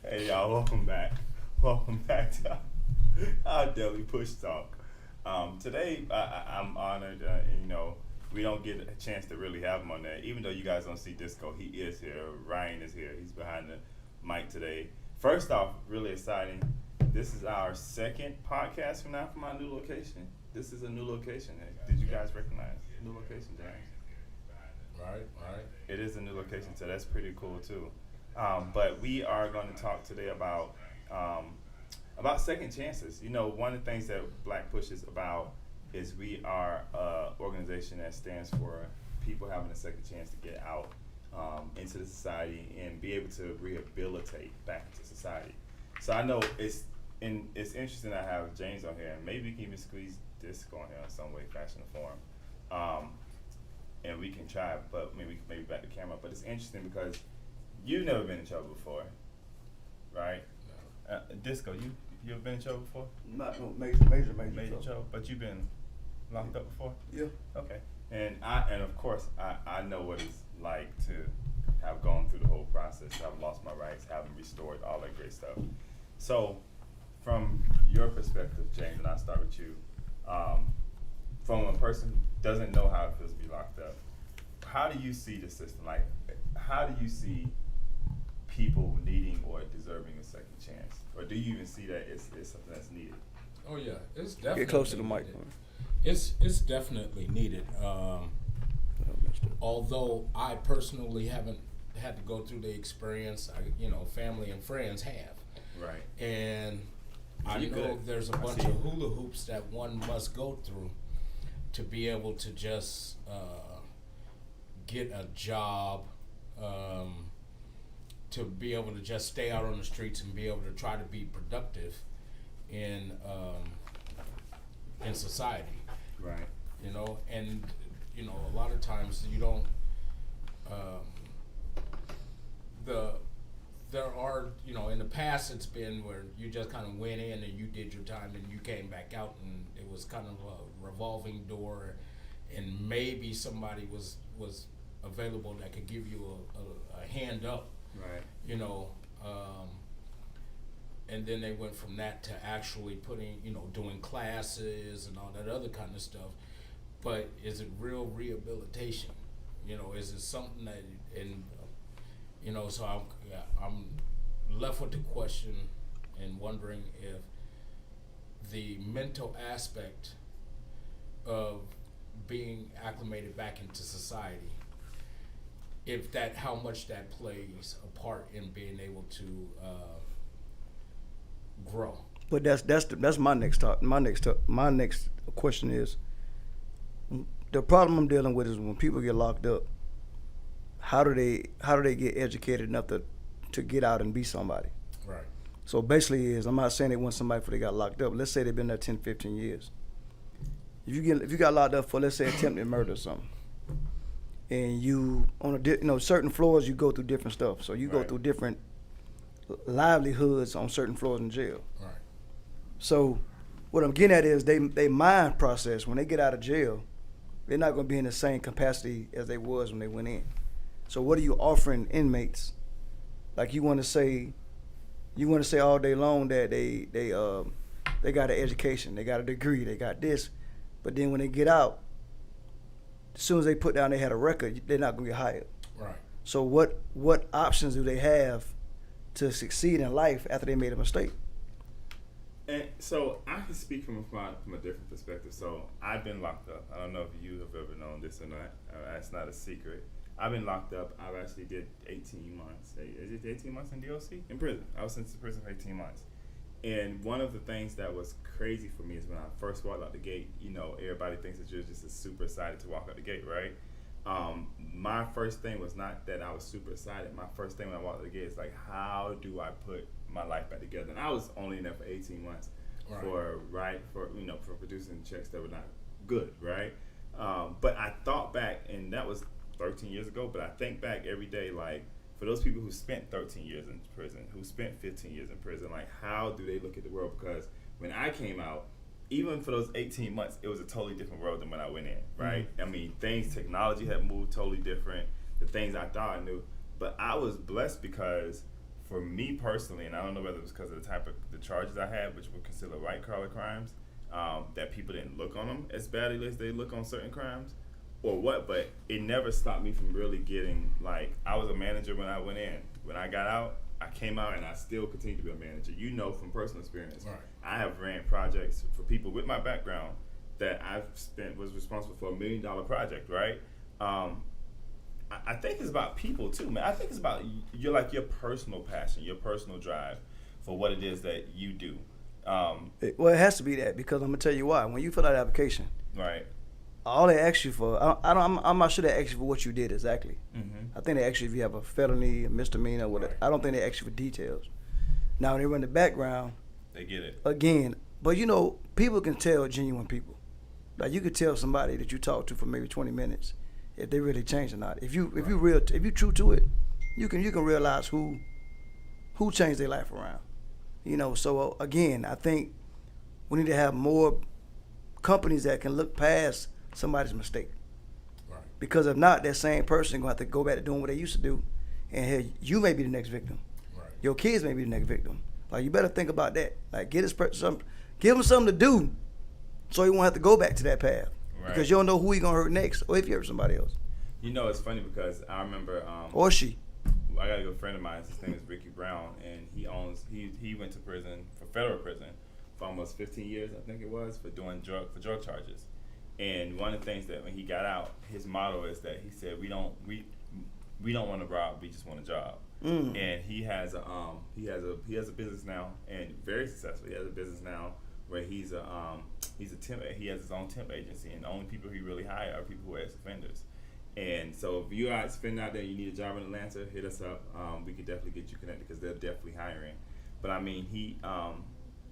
Hey y'all, welcome back. Welcome back to our daily push talk. Today, I'm honored. We don't get a chance to really have him on there. Even though you guys don't see Disco, he is here. Ryan is here. He's behind the mic today. First off, really exciting. This is our second podcast from now from our new location. This is a new location. Did you guys recognize new location, James? Right. It is a new location, so that's pretty cool too. But we are going to talk today about second chances. You know, one of the things that Black Push is about is we are an organization that stands for people having a second chance to get out into the society and be able to rehabilitate back into society. So I know it's interesting to have James on here, and maybe we can even squeeze this on here in some way, fashion, or form. And we can try, but maybe back the camera. But it's interesting because you've never been in trouble before, right? No. Disco, you ever been in trouble before? Not no major Trouble, but you've been locked up before. Yeah. Okay, and of course I know what it's like to have gone through the whole process, have lost my rights, have them restored, all that great stuff. So, from your perspective, James, and I'll start with you. From a person who doesn't know how it feels to be locked up, how do you see the system? Like, how do you see people needing or deserving a second chance? Or do you even see that it's something that's needed? Oh yeah, it's definitely Get close to the mic. needed. It's definitely needed. Although I personally haven't had to go through the experience, family and friends have, Right. and I You know good. there's a I bunch see of you. hula hoops that one must go through to be able to just get a job, to be able to just stay out on the streets and be able to try to be productive in society. Right. And a lot of times you don't. There are, in the past it's been where you just kind of went in and you did your time and you came back out, and it was kind of a revolving door, and maybe somebody was available that could give you a hand up, Right. and then they went from that to actually putting, doing classes and all that other kind of stuff. But is it real rehabilitation? Is it something that, so I'm left with the question and wondering if the mental aspect of being acclimated back into society, how much that plays a part in being able to grow. But that's my next talk. My next question is, the problem I'm dealing with is when people get locked up, how do they get educated enough to get out and be somebody? Right. So basically I'm not saying they want somebody before they got locked up. Let's say they've been there 10, 15 years. If you got locked up for, let's say, attempted murder or something, and you on certain floors you go through different stuff. So you go Right. through different livelihoods on certain floors in jail. Right. So what I'm getting at is they mind process when they get out of jail, they're not going to be in the same capacity as they was when they went in. So what are you offering inmates? Like you want to say all day long that they got an education, they got a degree, they got this, but then when they get out, as soon as they put down they had a record, they're not going to get hired. Right. So what options do they have to succeed in life after they made a mistake? And so I can speak from a different perspective. So I've been locked up. I don't know if you have ever known this or not. That's not a secret. I've been locked up. I've actually did 18 months. Is it 18 months in DOC? In prison. I was sent to prison for 18 months. And one of the things that was crazy for me is when I first walked out the gate, everybody thinks that you're just super excited to walk out the gate, right? My first thing was not that I was super excited. My first thing when I walked out the gate is like, how do I put my life back together? And I was only in there for 18 months for producing checks that were not good, right? But I thought back, and that was 13 years ago, but I think back every day, like, for those people who spent 13 years in prison, who spent 15 years in prison, like, how do they look at the world? Because when I came out, even for those 18 months, it was a totally different world than when I went in, right? Mm-hmm. I mean, technology had moved totally different, the things I thought I knew. But I was blessed because for me personally, and I don't know whether it was because of the charges I had, which were considered white collar crimes, that people didn't look on them as badly as they look on certain crimes, or what. But it never stopped me from really getting, like, I was a manager when I went in. When I got out, I came out and I still continue to be a manager. You know from personal experience, Right. I have ran projects for people with my background that was responsible for $1 million project, right? I think it's about people too, man. I think it's about your personal passion, your personal drive for what it is that you do. Well, it has to be that, because I'm gonna tell you why. When you fill out an application, Right. all they ask you for, I'm not sure they ask you for what you did exactly. Mm-hmm. I think they ask you if you have a felony, a misdemeanor, whatever. Right. I don't think they ask you for details. Now, when they run the background, They get it. again, but you know, people can tell genuine people. Like, you could tell somebody that you talk to for maybe 20 minutes if they really changed or not. If you true to it, you can realize who changed their life around. You know, so again, I think we need to have more companies that can look past somebody's mistake. Right. Because if not, that same person gonna have to go back to doing what they used to do, and here you may be the next victim. Right. Your kids may be the next victim. Like, you better think about that. Like, give him something to do, so he won't have to go back to that path. Right. Because you don't know who he gonna hurt next, or if you hurt somebody else, You know, it's funny because I remember or she. I got a good friend of mine. His name is Ricky Brown, and he went to prison, for federal prison, for almost 15 years, I think it was, for doing drug charges. And one of the things that when he got out, his motto is that he said, we don't want to rob, we just want a job. And he has a business now, and very successful. He has a business now where he has his own temp agency, and the only people he really hire are people who are ex-offenders. And so if you are spending out there, you need a job in Atlanta, hit us up. We could definitely get you connected, because they're definitely hiring. But I mean,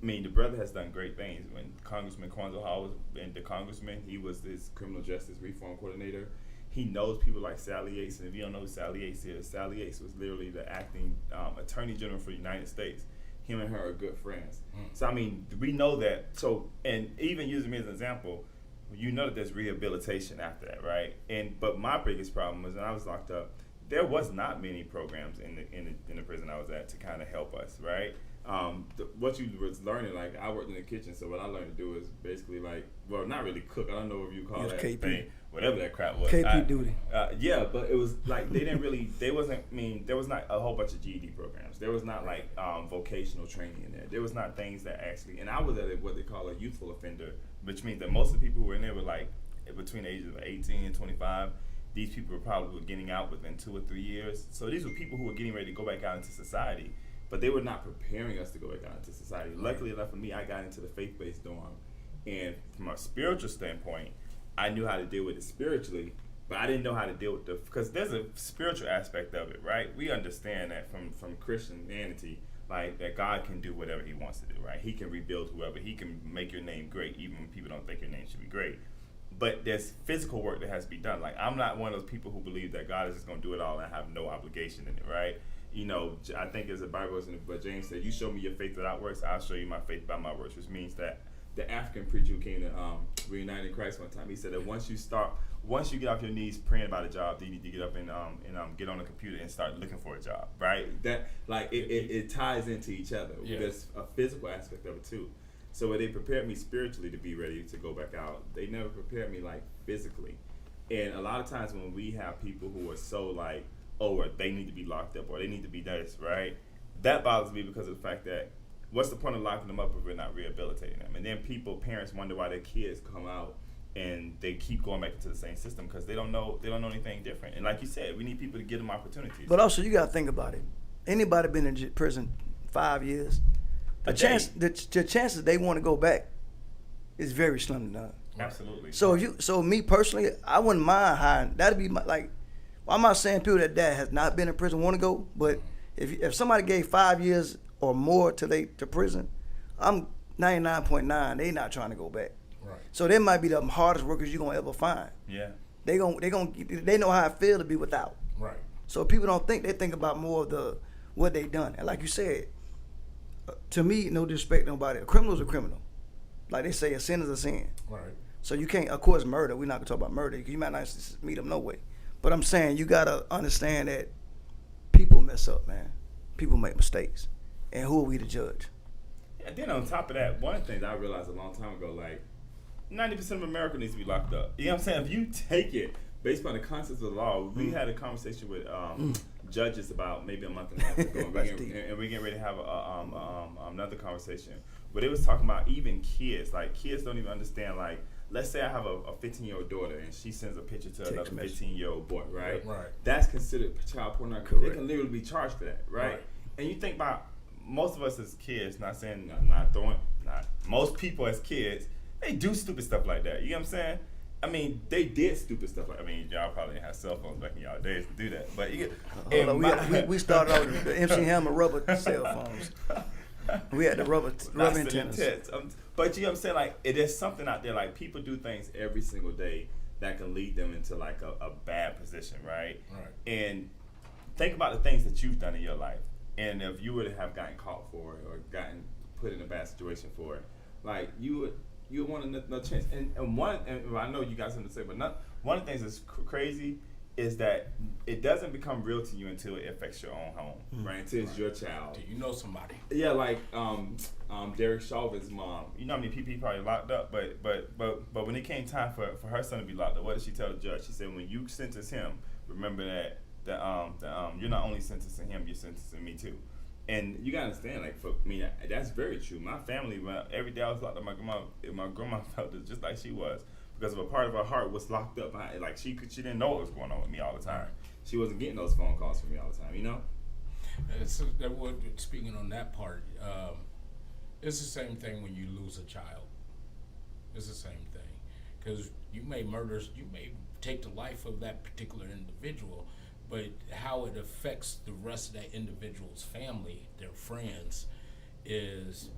the brother has done great things. When Congressman Kwanzaa Hall was the congressman, he was this criminal justice reform coordinator. He knows people like Sally Yates, and if you don't know who Sally Yates is, Sally Yates was literally the acting attorney general for the United States. Him and her are good friends. So I mean, we know that. So, and even using me as an example, you know that there's rehabilitation after that, right? But my biggest problem was when I was locked up, there was not many programs in the prison I was at to kind of help us, right? What you was learning, like, I worked in the kitchen, so what I learned to do is basically, like, well, not really cook. I don't know what you call that KP. thing, whatever that crap was. KP duty. Yeah, but it was like there was not a whole bunch of GED programs. There was not like vocational training in there. There was not things that actually, and I was at what they call a youthful offender, which means that most of the people who were in there were like between the ages of 18 and 25. These people were probably getting out within 2 or 3 years. So these were people who were getting ready to go back out into society, but they were not preparing us to go back out into society. Luckily enough for me, I got into the faith-based dorm, and from a spiritual standpoint, I knew how to deal with it spiritually, but I didn't know how to deal with because there's a spiritual aspect of it, right? We understand that from Christianity, like, that God can do whatever he wants to do, right? He can rebuild whoever. He can make your name great, even when people don't think your name should be great. But there's physical work that has to be done. Like, I'm not one of those people who believe that God is just going to do it all and have no obligation in it, right? You know, I think as the Bible is, but James said, you show me your faith without works, I'll show you my faith by my works, which means that the African preacher who came to Reunited Christ one time, he said that once you get off your knees praying about a job, you need to get up and get on the computer and start looking for a job, right? That, like, it ties into each other. Yeah. There's a physical aspect of it too. So when they prepared me spiritually to be ready to go back out, they never prepared me like physically. And a lot of times when we have people who are so like, oh, or they need to be locked up or they need to be this, right? That bothers me because of the fact that what's the point of locking them up if we're not rehabilitating them? And then parents wonder why their kids come out and they keep going back into the same system because they don't know anything different. And like you said, we need people to give them opportunities. But also, you got to think about it. Anybody been in prison 5 years, the chances they want to go back is very slim to none. Absolutely. So me personally, I wouldn't mind hiring. That'd be I'm not saying people that has not been in prison want to go, but if somebody gave 5 years or more to prison, I'm 99.9. They not trying to go back. Right. So they might be the hardest workers you're gonna ever find. Yeah. They know how it feel to be without. Right. So people don't think, they think about more of what they done. And like you said, to me, no disrespect to nobody, a criminal's a criminal. Like they say, a sin is a sin. Right. So you can't, of course, murder. We're not gonna talk about murder because you might not meet them no way. But I'm saying you gotta understand that people mess up, man. people make mistakes, and who are we to judge? And then on top of that, one of the things I realized a long time ago, like 90% of America needs to be locked up. You know what I'm saying? If you take it based on the concepts of the law, we had a conversation with judges about maybe a month and a half ago, and we're getting ready to have another conversation. But it was talking about even kids. Like, kids don't even understand, like, let's say I have a 15-year-old daughter and she sends a picture to another 15-year-old boy, right? Right. That's considered child pornography. They can literally be charged for that, right? And you think about most of us as kids, most people as kids, they do stupid stuff like that. You know what I'm saying? I mean, they did stupid stuff like, I mean, y'all probably didn't have cell phones back in y'all days to do that. But we started out with the MC Hammer rubber cell phones. We had the rubber antennas. But you know what I'm saying? Like, there's something out there, like, people do things every single day that can lead them into, like, a bad position, right? And think about the things that you've done in your life. And if you would have gotten caught for it or gotten put in a bad situation for it, like, you want no chance. And I know you got something to say, but one of the things that's crazy is that it doesn't become real to you until it affects your own home, right? Until it's your child. Do you know somebody? Yeah, like Derek Chauvin's mom. You know how many people he probably locked up, but when it came time for her son to be locked up, what did she tell the judge? She said, when you sentence him, remember that you're not only sentencing him, you're sentencing me too. And you gotta understand, like, for me, that's very true. My family, every day I was locked up, my grandma felt it just like she was, because of a part of her heart was locked up. Like, she didn't know what was going on with me all the time. She wasn't getting those phone calls from me all the time, you know? Speaking on that part, it's the same thing when you lose a child. It's the same thing, because you may take the life of that particular individual, but how it affects the rest of that individual's family, their friends, is,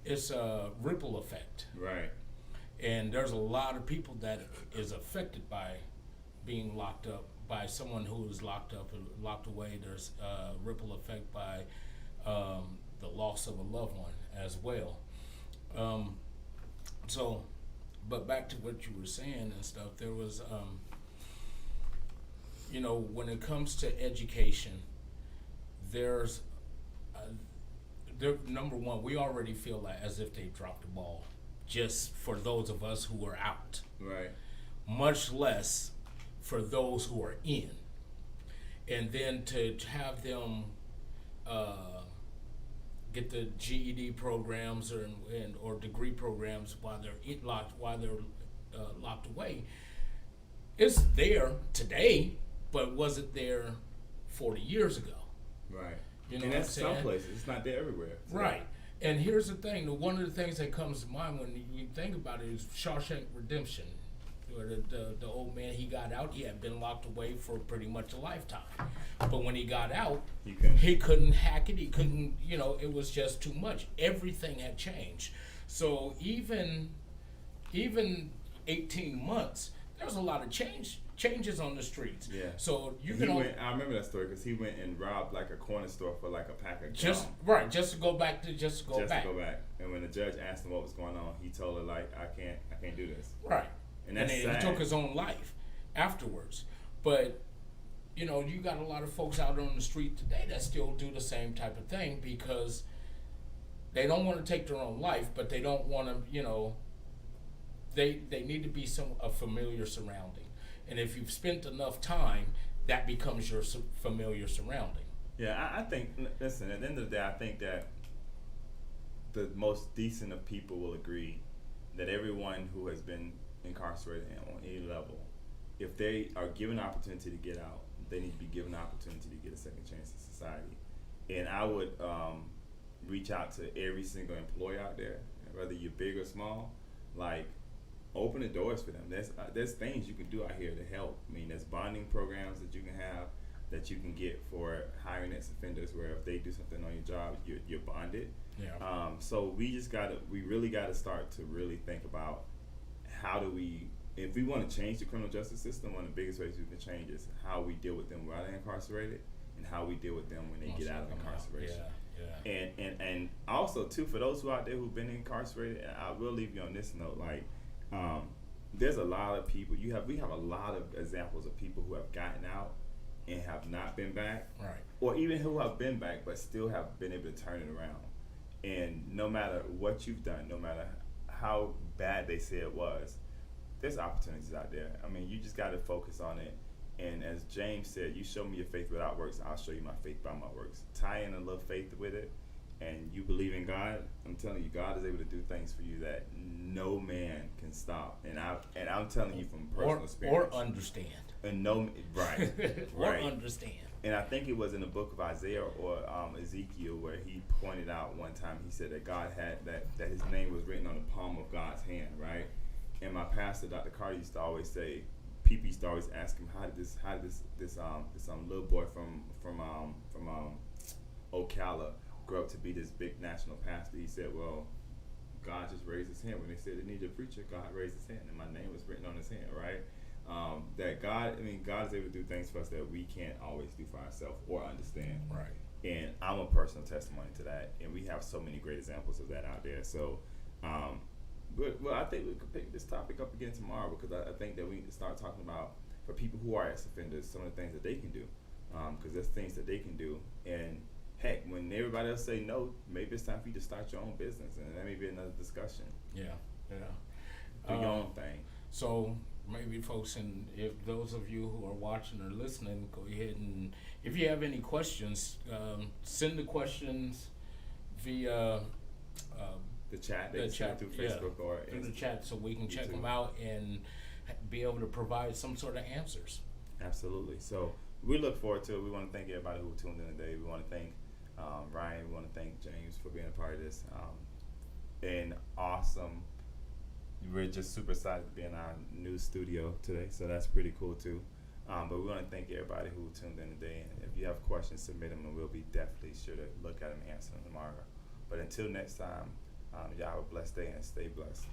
it's a ripple effect. Right. And there's a lot of people that is affected by being locked up, by someone who is locked up and locked away. There's a ripple effect by the loss of a loved one as well. But back to what you were saying and stuff, there was, when it comes to education, there's, number one, we already feel like as if they dropped the ball, just for those of us who are out. Right. Much less for those who are in. And then to have them get the GED programs or degree programs while they're locked away, it's there today, but was it there 40 years ago? Right. You know, and what that's I'm saying? some places. It's not there everywhere. Today. Right. And here's the thing: one of the things that comes to mind when you think about it is Shawshank Redemption. Where the old man, he got out. He had been locked away for pretty much a lifetime, but when he got out, he couldn't hack it. He couldn't, it was just too much. Everything had changed. So even 18 months, there was a lot of changes on the streets. Yeah. So I remember that story because he went and robbed like a corner store for like a pack of gum. Just to go back. And when the judge asked him what was going on, he told her, like, I can't do this. Right. And that's sad. He took his own life afterwards. But you got a lot of folks out on the street today that still do the same type of thing because they don't want to take their own life, but they don't want to, they need to be a familiar surrounding. And if you've spent enough time, that becomes your familiar surrounding. Yeah, I think, listen, at the end of the day, I think that the most decent of people will agree that everyone who has been incarcerated on any level, if they are given an opportunity to get out, they need to be given an opportunity to get a second chance in society. And I would reach out to every single employer out there, whether you're big or small, like, open the doors for them. There's things you can do out here to help. I mean, there's bonding programs that you can have, that you can get for hiring ex-offenders, where if they do something on your job, you're bonded. Yeah. So we really gotta start to really think about how do we, if we want to change the criminal justice system, one of the biggest ways we can change is how we deal with them while they're incarcerated and how we deal with them when they get out of incarceration. Yeah. And also too, for those who out there who've been incarcerated, I will leave you on this note, like, there's a lot of people, we have a lot of examples of people who have gotten out and have not been back, Right. or even who have been back but still have been able to turn it around. And no matter what you've done, no matter how bad they say it was, there's opportunities out there. I mean, you just got to focus on it. And as James said, you show me your faith without works, I'll show you my faith by my works. Tie in a little faith with it, and you believe in God. I'm telling you, God is able to do things for you that no man can stop. And I'm telling you from personal experience. Or understand. And no, right, Or right. understand. And I think it was in the book of Isaiah or Ezekiel where he pointed out one time, he said that God had that his name was written on the palm of God's hand, right? And my pastor, Dr. Carter, used to always say, people used to always ask him, how did this little boy from Ocala grow up to be this big national pastor? He said, well, God just raised his hand. When they said they needed a preacher, God raised his hand, and my name was written on his hand, right? That God is able to do things for us that we can't always do for ourselves or understand. Right. And I'm a personal testimony to that, and we have so many great examples of that out there. So, well, I think we could pick this topic up again tomorrow, because I think that we need to start talking about, for people who are ex-offenders, some of the things that they can do, because there's things that they can do. And heck, when everybody else say no, maybe it's time for you to start your own business, and that may be another discussion. Yeah. Do your own thing. So maybe folks, and if those of you who are watching or listening, go ahead and if you have any questions, send the questions via The chat, they the can send it through Facebook or through the chat, so we can check YouTube. them out and be able to provide some sort of answers. Absolutely. So we look forward to it. We want to thank everybody who tuned in today. We want to thank Ryan. We want to thank James for being a part of this. And awesome. We're just super excited to be in our new studio today, so that's pretty cool too. But we want to thank everybody who tuned in today. And if you have questions, submit them, and we'll be definitely sure to look at them and answer them tomorrow. But until next time, y'all have a blessed day and stay blessed.